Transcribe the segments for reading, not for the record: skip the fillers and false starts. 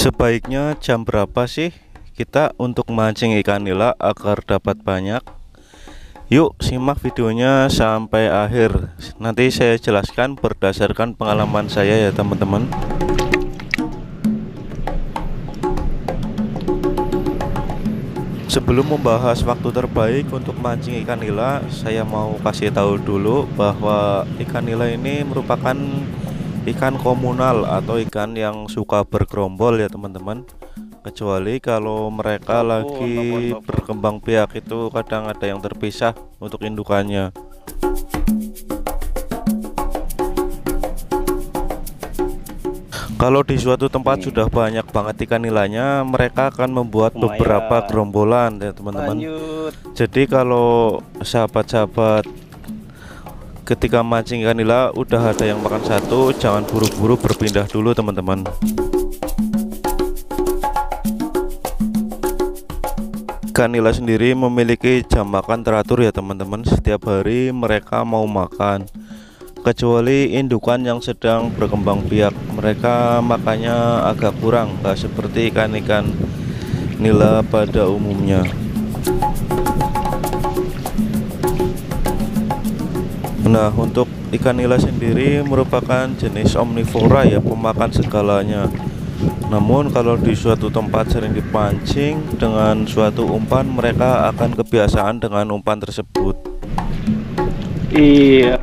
Sebaiknya jam berapa sih kita untuk mancing ikan nila agar dapat banyak? Yuk simak videonya sampai akhir. Nanti saya jelaskan berdasarkan pengalaman saya ya teman-teman. Sebelum membahas waktu terbaik untuk mancing ikan nila, saya mau kasih tahu dulu bahwa ikan nila ini merupakan ikan komunal atau ikan yang suka bergerombol ya teman-teman. Kecuali kalau mereka lagi berkembang biak, itu kadang ada yang terpisah untuk indukannya. Kalau di suatu tempat sudah banyak banget ikan nilanya, mereka akan membuat beberapa gerombolan ya teman-teman. Jadi kalau sahabat-sahabat ketika mancing ikan nila udah ada yang makan satu, jangan buru-buru berpindah dulu teman-teman. Ikan nila sendiri memiliki jam makan teratur ya teman-teman. Setiap hari mereka mau makan, kecuali indukan yang sedang berkembang biak, mereka makannya agak kurang, gak seperti ikan-ikan nila pada umumnya. Nah, untuk ikan nila sendiri merupakan jenis omnivora ya, pemakan segalanya. Namun kalau di suatu tempat sering dipancing dengan suatu umpan, mereka akan kebiasaan dengan umpan tersebut. Iya,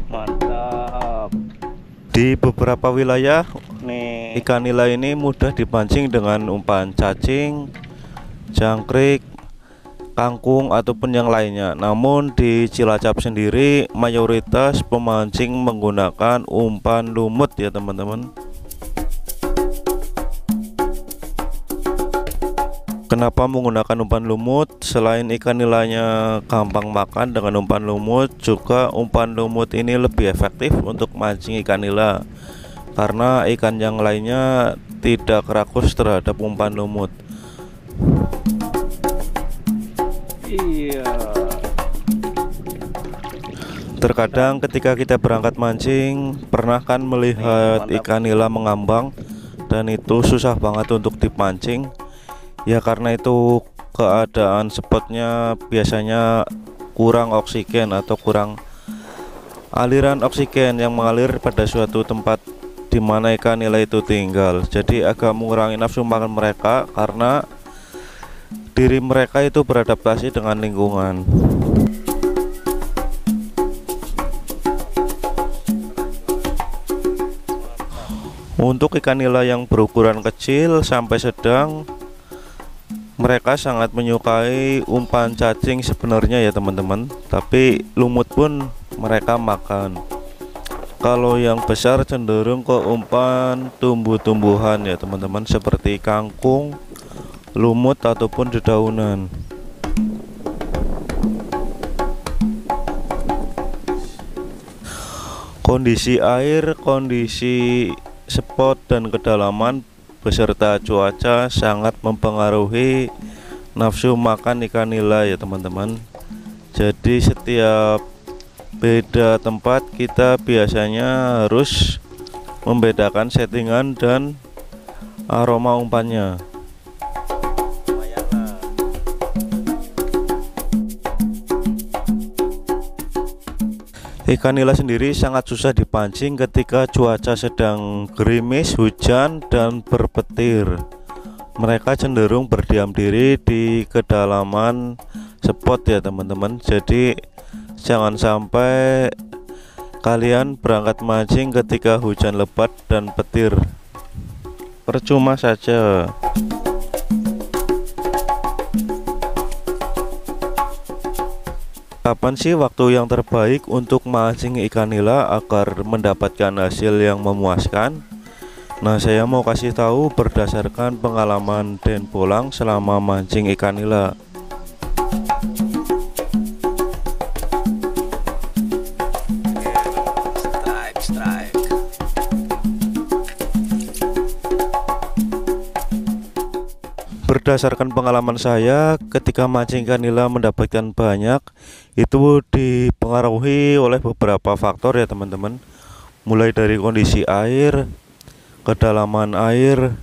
mantap. Di beberapa wilayah nih, ikan nila ini mudah dipancing dengan umpan cacing, jangkrik, kangkung ataupun yang lainnya. Namun di Cilacap sendiri mayoritas pemancing menggunakan umpan lumut ya teman-teman. Kenapa menggunakan umpan lumut? Selain ikan nilanya gampang makan dengan umpan lumut, juga umpan lumut ini lebih efektif untuk mancing ikan nila, karena ikan yang lainnya tidak rakus terhadap umpan lumut. Iya. Terkadang ketika kita berangkat mancing, pernah kan melihat ikan nila mengambang, dan itu susah banget untuk dipancing. Ya karena itu keadaan spotnya biasanya kurang oksigen atau kurang aliran oksigen yang mengalir pada suatu tempat di mana ikan nila itu tinggal. Jadi agak mengurangi nafsu makan mereka karena diri mereka itu beradaptasi dengan lingkungan. Untuk ikan nila yang berukuran kecil sampai sedang, mereka sangat menyukai umpan cacing sebenarnya ya teman-teman, tapi lumut pun mereka makan. Kalau yang besar cenderung ke umpan tumbuh-tumbuhan ya teman-teman, seperti kangkung, lumut ataupun dedaunan. Kondisi air, kondisi spot dan kedalaman beserta cuaca sangat mempengaruhi nafsu makan ikan nila ya teman-teman. Jadi setiap beda tempat kita biasanya harus membedakan settingan dan aroma umpannya. Ikan nila sendiri sangat susah dipancing ketika cuaca sedang gerimis, hujan, dan berpetir. Mereka cenderung berdiam diri di kedalaman spot ya teman-teman. Jadi jangan sampai kalian berangkat mancing ketika hujan lebat dan petir, percuma saja. Kapan sih waktu yang terbaik untuk mancing ikan nila agar mendapatkan hasil yang memuaskan? Nah, saya mau kasih tahu berdasarkan pengalaman Den Bolang selama mancing ikan nila. Berdasarkan pengalaman saya, ketika mancing ikan nila mendapatkan banyak, itu dipengaruhi oleh beberapa faktor ya teman-teman. Mulai dari kondisi air, kedalaman air,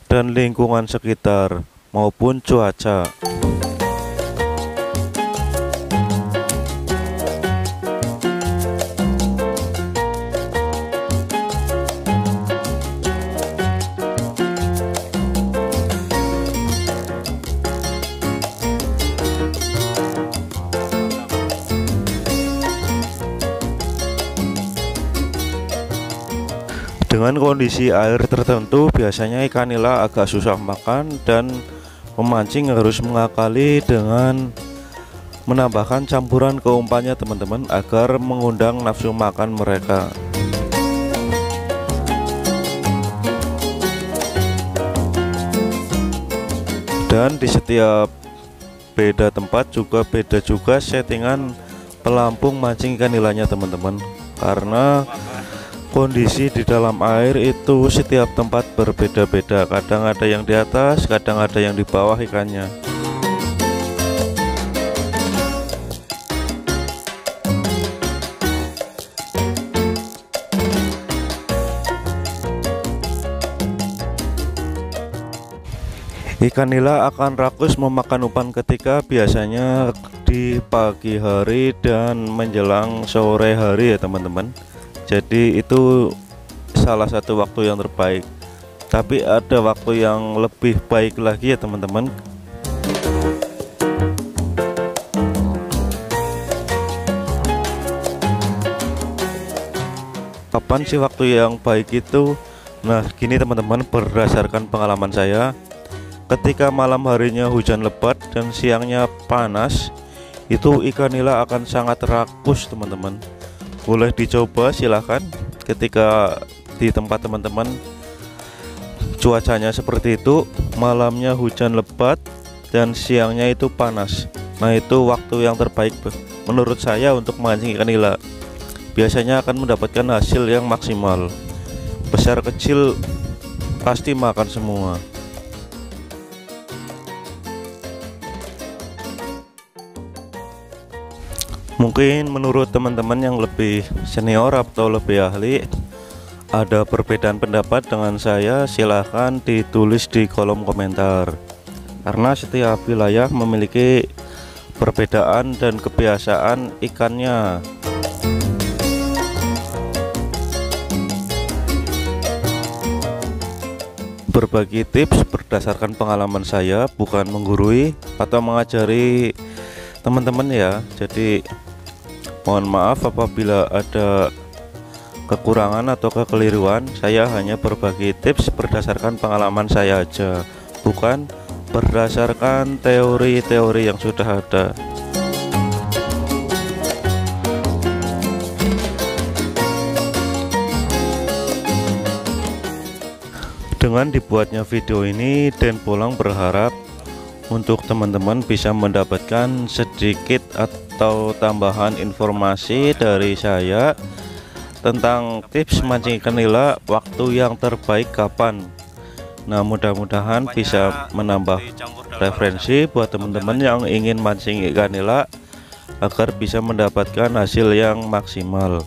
dan lingkungan sekitar maupun cuaca. Dengan kondisi air tertentu, biasanya ikan nila agak susah makan dan pemancing harus mengakali dengan menambahkan campuran ke umpannya teman-teman, agar mengundang nafsu makan mereka. Dan di setiap beda tempat juga beda juga settingan pelampung mancing ikan nilanya teman-teman, karena kondisi di dalam air itu setiap tempat berbeda-beda. Kadang ada yang di atas, kadang ada yang di bawah ikannya. Ikan nila akan rakus memakan umpan ketika biasanya di pagi hari dan menjelang sore hari ya teman-teman. Jadi itu salah satu waktu yang terbaik. Tapi ada waktu yang lebih baik lagi ya teman-teman. Kapan sih waktu yang baik itu? Nah, gini teman-teman, berdasarkan pengalaman saya, ketika malam harinya hujan lebat dan siangnya panas, itu ikan nila akan sangat rakus teman-teman. Boleh dicoba silahkan ketika di tempat teman-teman cuacanya seperti itu, malamnya hujan lebat dan siangnya itu panas. Nah, itu waktu yang terbaik menurut saya untuk memancing ikan nila. Biasanya akan mendapatkan hasil yang maksimal. Besar kecil pasti makan semua. Mungkin menurut teman-teman yang lebih senior atau lebih ahli ada perbedaan pendapat dengan saya, silahkan ditulis di kolom komentar, karena setiap wilayah memiliki perbedaan dan kebiasaan ikannya. Berbagi tips berdasarkan pengalaman saya, bukan menggurui atau mengajari teman-teman ya. Jadi mohon maaf apabila ada kekurangan atau kekeliruan. Saya hanya berbagi tips berdasarkan pengalaman saya aja, bukan berdasarkan teori-teori yang sudah ada. Dengan dibuatnya video ini, Den Bolang berharap untuk teman-teman bisa mendapatkan sedikit atau tambahan informasi dari saya tentang tips mancing ikan nila, waktu yang terbaik kapan. Nah, mudah-mudahan bisa menambah referensi buat teman-teman yang ingin mancing ikan nila agar bisa mendapatkan hasil yang maksimal.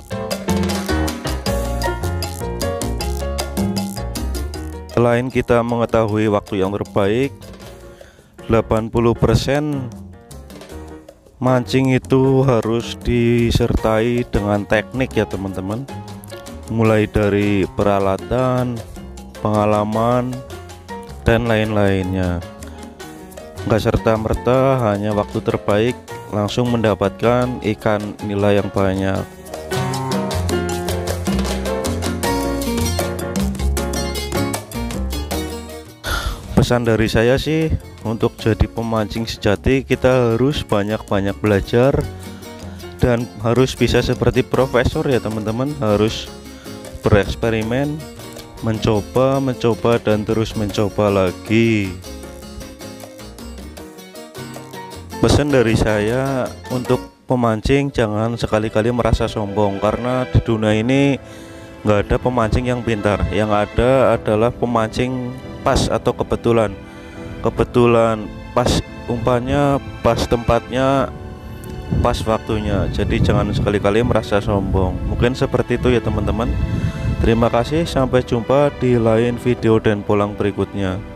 Selain kita mengetahui waktu yang terbaik, 80% mancing itu harus disertai dengan teknik ya teman-teman. Mulai dari peralatan, pengalaman, dan lain-lainnya. Nggak serta-merta hanya waktu terbaik langsung mendapatkan ikan nila yang banyak. Pesan dari saya sih, untuk jadi pemancing sejati kita harus banyak-banyak belajar dan harus bisa seperti profesor ya teman-teman. Harus bereksperimen, mencoba dan terus mencoba lagi. Pesan dari saya untuk pemancing, jangan sekali-kali merasa sombong, karena di dunia ini nggak ada pemancing yang pintar. Yang ada adalah pemancing pas atau kebetulan pas umpannya, pas tempatnya, pas waktunya. Jadi jangan sekali-kali merasa sombong. Mungkin seperti itu ya teman-teman. Terima kasih, sampai jumpa di lain video dan pulang berikutnya.